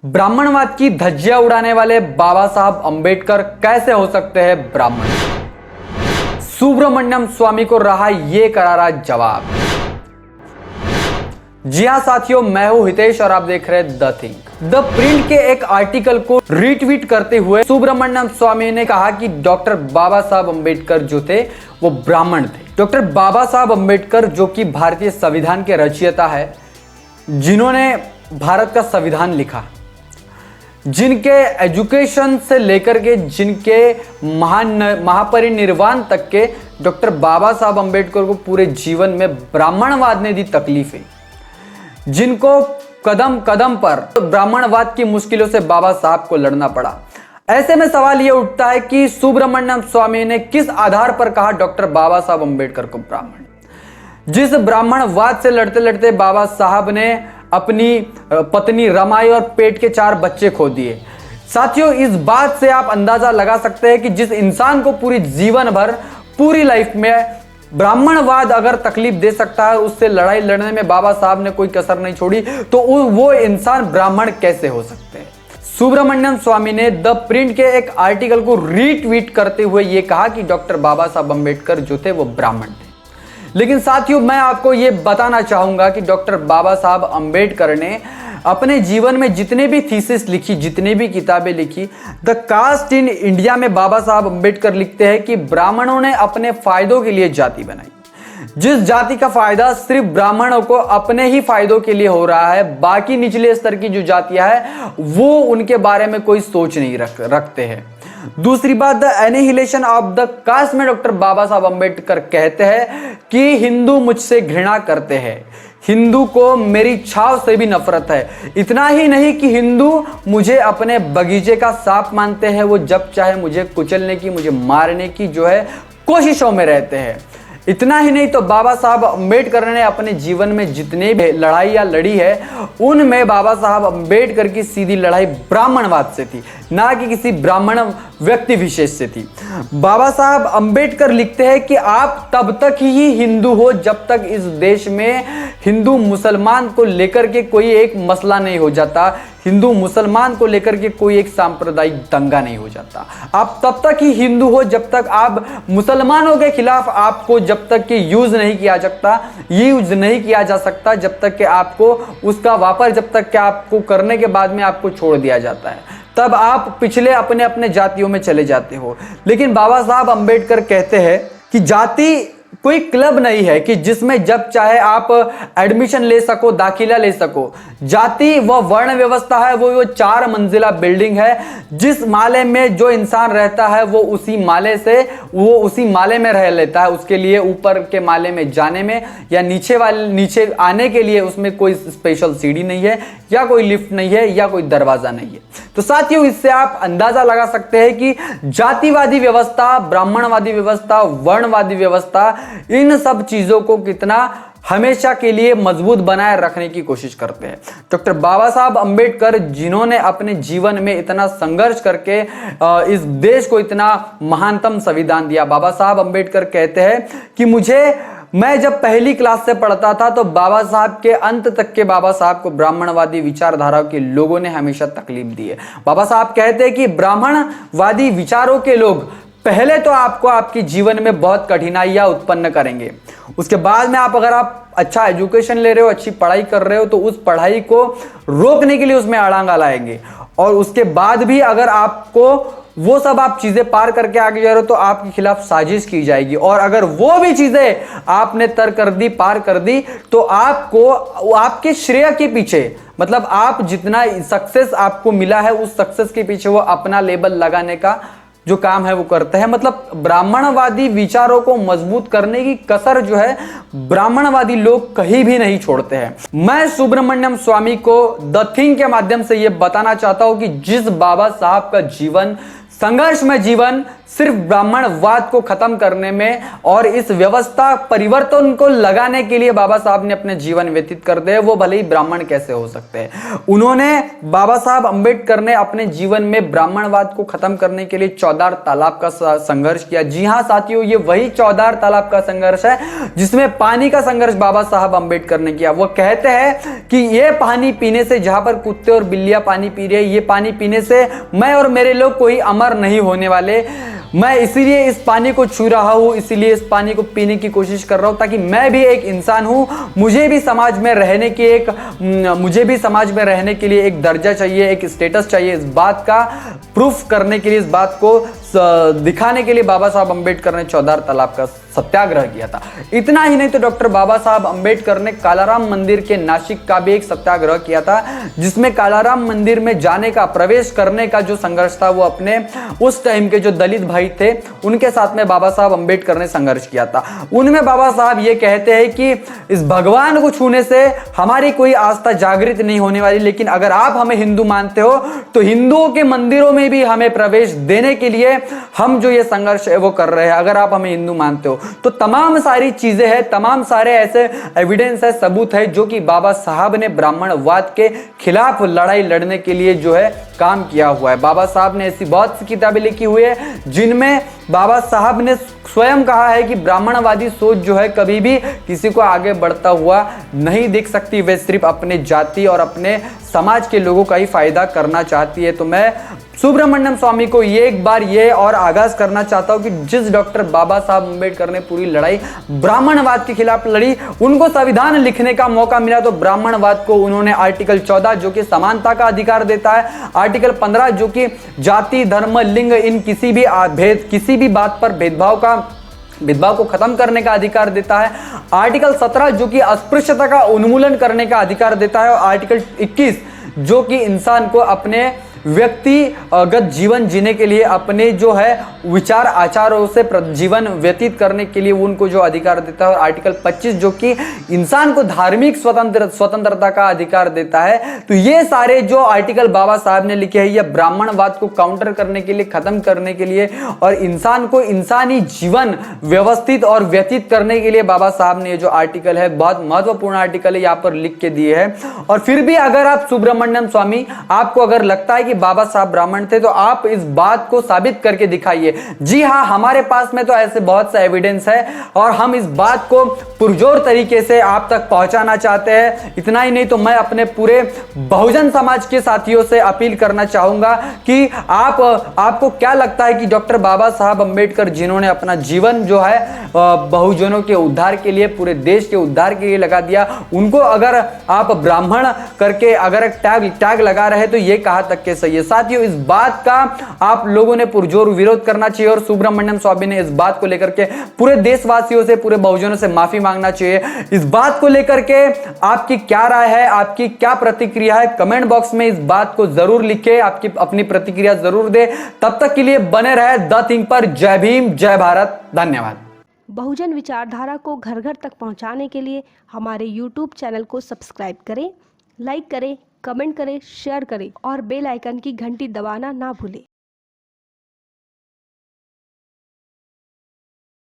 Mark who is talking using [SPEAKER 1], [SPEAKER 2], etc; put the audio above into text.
[SPEAKER 1] ब्राह्मणवाद की धज्जियां उड़ाने वाले बाबा साहब अंबेडकर कैसे हो सकते हैं ब्राह्मण? सुब्रमण्यम स्वामी को रहा ये करारा जवाब। जी हां साथियों, मैं हूं हितेश और आप देख रहे हैं द थिंक। द प्रिंट के एक आर्टिकल को रीट्वीट करते हुए सुब्रमण्यम स्वामी ने कहा कि डॉक्टर बाबा साहब अंबेडकर जो थे वो ब्राह्मण थे। डॉक्टर बाबा साहब अंबेडकर जो कि भारतीय संविधान के रचयिता है, जिन्होंने भारत का संविधान लिखा, जिनके एजुकेशन से लेकर के जिनके महापरिनिर्वाण तक के डॉक्टर बाबा साहब अंबेडकर को पूरे जीवन में ब्राह्मणवाद ने दी तकलीफें, जिनको कदम कदम पर ब्राह्मणवाद की मुश्किलों से बाबा साहब को लड़ना पड़ा। ऐसे में सवाल यह उठता है कि सुब्रमण्यम स्वामी ने किस आधार पर कहा डॉक्टर बाबा साहब अंबेडकर को ब्राह्मण? जिस ब्राह्मणवाद से लड़ते लड़ते बाबा साहब ने अपनी पत्नी रमाई और पेट के 4 बच्चे खो दिए। साथियों, इस बात से आप अंदाजा लगा सकते हैं कि जिस इंसान को पूरी जीवन भर पूरी लाइफ में ब्राह्मणवाद अगर तकलीफ दे सकता है, उससे लड़ाई लड़ने में बाबा साहब ने कोई कसर नहीं छोड़ी, तो वो इंसान ब्राह्मण कैसे हो सकते हैं? सुब्रमण्यम स्वामी ने द प्रिंट के एक आर्टिकल को रीट्वीट करते हुए यह कहा कि डॉक्टर बाबा साहब अंबेडकर जो थे वो ब्राह्मण थे। लेकिन साथियों, मैं आपको यह बताना चाहूंगा कि डॉक्टर बाबा साहब अंबेडकर ने अपने जीवन में जितने भी थीसिस लिखी, जितने भी किताबें लिखी, द कास्ट इन इंडिया में बाबा साहब अंबेडकर लिखते हैं कि ब्राह्मणों ने अपने फायदों के लिए जाति बनाई। जिस जाति का फायदा सिर्फ ब्राह्मणों को अपने ही फायदों के लिए हो रहा है, बाकी निचले स्तर की जो जातियां हैं वो उनके बारे में कोई सोच नहीं रखते हैं। दूसरी बात, the annihilation of the caste में डॉक्टर बाबा साहब अंबेडकर कहते हैं कि हिंदू मुझसे घृणा करते हैं, हिंदू को मेरी छाव से भी नफरत है। इतना ही नहीं कि हिंदू मुझे अपने बगीचे का सांप मानते हैं, वो जब चाहे मुझे कुचलने की, मुझे मारने की जो है कोशिशों में रहते हैं। इतना ही नहीं तो बाबा साहब अंबेडकर ने अपने जीवन में जितने भी लड़ाइयाँ लड़ी है, उनमें बाबा साहब अंबेडकर की सीधी लड़ाई ब्राह्मणवाद से थी, ना कि किसी ब्राह्मण व्यक्ति विशेष से थी। बाबा साहब अंबेडकर लिखते हैं कि आप तब तक ही हिंदू हो जब तक इस देश में हिंदू मुसलमान को लेकर के कोई एक मसला नहीं हो जाता, हिंदू मुसलमान को लेकर के कोई एक सांप्रदायिक दंगा नहीं हो जाता। आप तब तक ही हिंदू हो जब तक आप मुसलमानों के खिलाफ आपको जब तक कि यूज नहीं किया जा सकता, जब तक कि आपको उसका वापर जब तक कि आपको करने के बाद में आपको छोड़ दिया जाता है, तब आप पिछले अपने अपने जातियों में चले जाते हो। लेकिन बाबा साहब अंबेडकर कहते हैं कि जाति कोई क्लब नहीं है कि जिसमें जब चाहे आप एडमिशन ले सको, दाखिला ले सको। जाति व वर्ण व्यवस्था है वो 4 मंजिला बिल्डिंग है। जिस माले में जो इंसान रहता है वो उसी माले में रह लेता है। उसके लिए ऊपर के माले में जाने में या नीचे आने के लिए उसमें कोई स्पेशल सीढ़ी नहीं है, या कोई लिफ्ट नहीं है, या कोई दरवाजा नहीं है। तो साथियों, इससे आप अंदाजा लगा सकते हैं कि जातिवादी व्यवस्था, ब्राह्मणवादी व्यवस्था, वर्णवादी व्यवस्था, इन सब चीजों को कितना हमेशा के लिए मजबूत बनाए रखने की कोशिश करते हैं। डॉक्टर बाबा साहब अंबेडकर, जिन्होंने अपने जीवन में इतना संघर्ष करके इस देश को इतना महानतम संविधान दिया। बाबा साहब अंबेडकर कहते हैं कि मैं जब पहली क्लास से पढ़ता था तो बाबा साहब के अंत तक के बाबा साहब को ब्राह्मणवादी विचारधारा के लोगों ने हमेशा तकलीफ दी है। बाबा साहब कहते हैं कि ब्राह्मणवादी विचारों के लोग पहले तो आपको आपके जीवन में बहुत कठिनाइयां उत्पन्न करेंगे। उसके बाद में अगर आप अच्छा एजुकेशन ले रहे हो, अच्छी पढ़ाई कर रहे हो, तो उस पढ़ाई को रोकने के लिए उसमें अड़ंगा लाएंगे। और उसके बाद भी अगर आपको वो सब आप चीजें पार करके आगे जा रहे हो तो आपके खिलाफ साजिश की जाएगी। और अगर वो भी चीजें आपने पार कर दी, तो आपको आपके श्रेय के पीछे, मतलब आप जितना सक्सेस आपको मिला है उस सक्सेस के पीछे वो अपना लेबल लगाने का जो काम है वो करते हैं। मतलब ब्राह्मणवादी विचारों को मजबूत करने की कसर जो है ब्राह्मणवादी लोग कहीं भी नहीं छोड़ते हैं। मैं सुब्रमण्यम स्वामी को द थिंक के माध्यम से ये बताना चाहता हूं कि जिस बाबा साहब का जीवन संघर्षमय जीवन सिर्फ ब्राह्मणवाद को खत्म करने में और इस व्यवस्था परिवर्तन को लगाने के लिए बाबा साहब ने अपने जीवन व्यतीत कर दिए, वो भले ही ब्राह्मण कैसे हो सकते हैं। उन्होंने बाबा साहब अंबेडकर ने अपने जीवन में ब्राह्मणवाद को खत्म करने के लिए चौदार तालाब का संघर्ष किया। जी हां साथियों, ये वही चौदार तालाब का संघर्ष है जिसमें पानी का संघर्ष बाबा साहब अंबेडकर ने किया। वो कहते हैं कि ये पानी पीने से, जहां पर कुत्ते और बिल्लियां पानी पी रहे, ये पानी पीने से मैं और मेरे लोग कोई अमर नहीं होने वाले। मैं इसीलिए इस पानी को छू रहा हूं, इसीलिए इस पानी को पीने की कोशिश कर रहा हूं, ताकि मैं भी एक इंसान हूं, मुझे भी समाज में रहने के लिए एक दर्जा चाहिए, एक स्टेटस चाहिए। इस बात का प्रूफ करने के लिए, इस बात को दिखाने के लिए बाबा साहब अंबेडकर ने चौदार तालाब का सत्याग्रह किया था। इतना ही नहीं तो डॉक्टर बाबा साहब अंबेडकर ने कालाराम मंदिर के नासिक का भी एक सत्याग्रह किया था, जिसमें कालाराम मंदिर में जाने का, प्रवेश करने का जो संघर्ष था वो अपने उस टाइम के जो दलित भाई थे उनके साथ में बाबा साहब अंबेडकर ने संघर्ष किया था। उनमें बाबा साहब ये कहते हैं कि इस भगवान को छूने से हमारी कोई आस्था जागृत नहीं होने वाली, लेकिन अगर आप हमें हिंदू मानते हो तो हिंदुओं के मंदिरों में भी हमें प्रवेश देने के लिए हम जो ये संघर्ष है वो कर रहे हैं। अगर आप हमें हिंदू मानते हो तो तमाम सारी चीजें हैं, तमाम सारे ऐसे एविडेंस है, सबूत है जो कि बाबा साहब ने ब्राह्मणवाद के खिलाफ लड़ाई लड़ने के लिए जो है काम किया हुआ है। बाबा साहब ने ऐसी बहुत सी किताबें लिखी हुई है जिनमें बाबा साहब ने स्वयं कहा है कि ब्राह्मणवादी सोच जो है कभी भी किसी को आगे बढ़ता हुआ नहीं दिख सकती, वे सिर्फ अपने जाति और अपने समाज के लोगों का ही फायदा करना चाहती है। तो मैं सुब्रमण्यम स्वामी को ये एक बार ये और आगाज करना चाहता हूं कि जिस डॉक्टर बाबा साहब अंबेडकर ने पूरी लड़ाई ब्राह्मणवाद के खिलाफ लड़ी, उनको संविधान लिखने का मौका मिला तो ब्राह्मणवाद को उन्होंने आर्टिकल 14 जो कि समानता का अधिकार देता है, आर्टिकल 15 जो कि जाति, धर्म, लिंग, इन किसी भी बात पर भेदभाव को खत्म करने का अधिकार देता है, आर्टिकल 17 जो कि अस्पृश्यता का उन्मूलन करने का अधिकार देता है, और आर्टिकल 21 जो कि इंसान को अपने व्यक्तिगत जीवन जीने के लिए, अपने जो है विचार आचारों से जीवन व्यतीत करने के लिए उनको जो अधिकार देता है, और आर्टिकल 25 जो कि इंसान को धार्मिक स्वतंत्रता का अधिकार देता है। तो ये सारे जो आर्टिकल बाबा साहब ने लिखे हैं, ये ब्राह्मणवाद को काउंटर करने के लिए, खत्म करने के लिए और इंसान को इंसानी जीवन व्यवस्थित और व्यतीत करने के लिए बाबा साहब ने ये जो आर्टिकल है, बहुत महत्वपूर्ण आर्टिकल है, यहाँ पर लिख के दिए हैं। और फिर भी अगर आप सुब्रमण्यम स्वामी, आपको अगर लगता है कि बाबा साहब ब्राह्मण थे तो आप इस बात को साबित करके दिखाइए। जी हां, हमारे पास में तो ऐसे बहुत सा एविडेंस है और हम इस बात को पुरजोर तरीके से आप तक पहुंचाना चाहते हैं। इतना ही नहीं तो मैं अपने पूरे बहुजन समाज के साथियों से अपील करना चाहूंगा कि आपको क्या लगता है कि डॉक्टर बाबा साहब अंबेडकर जिन्होंने अपना जीवन जो है बहुजनों के उद्धार के लिए, पूरे देश के उद्धार के लिए लगा दिया, उनको अगर आप ब्राह्मण करके अगर टैग लगा रहे तो ये कहां तक के सही है। साथियों, इस बात का आप लोगों ने पुरजोर विरोध करना चाहिए और सुब्रमण्यम स्वामी ने इस बात को लेकर के पूरे देशवासियों से, पूरे बहुजनों से माफी मांगना चाहिए। इस बात को लेकर के आपकी क्या राय है, आपकी क्या प्रतिक्रिया है, कमेंट बॉक्स में इस बात को जरूर लिखें, आपकी अपनी प्रतिक्रिया जरूर दे। तब तक के लिए बने रहे द थिंक पर। जय भीम, जय भारत, धन्यवाद।
[SPEAKER 2] बहुजन विचारधारा को घर घर तक पहुंचाने के लिए हमारे YouTube चैनल को सब्सक्राइब करें, लाइक करें, कमेंट करें, शेयर करें और बेल आइकन की घंटी दबाना ना भूलें।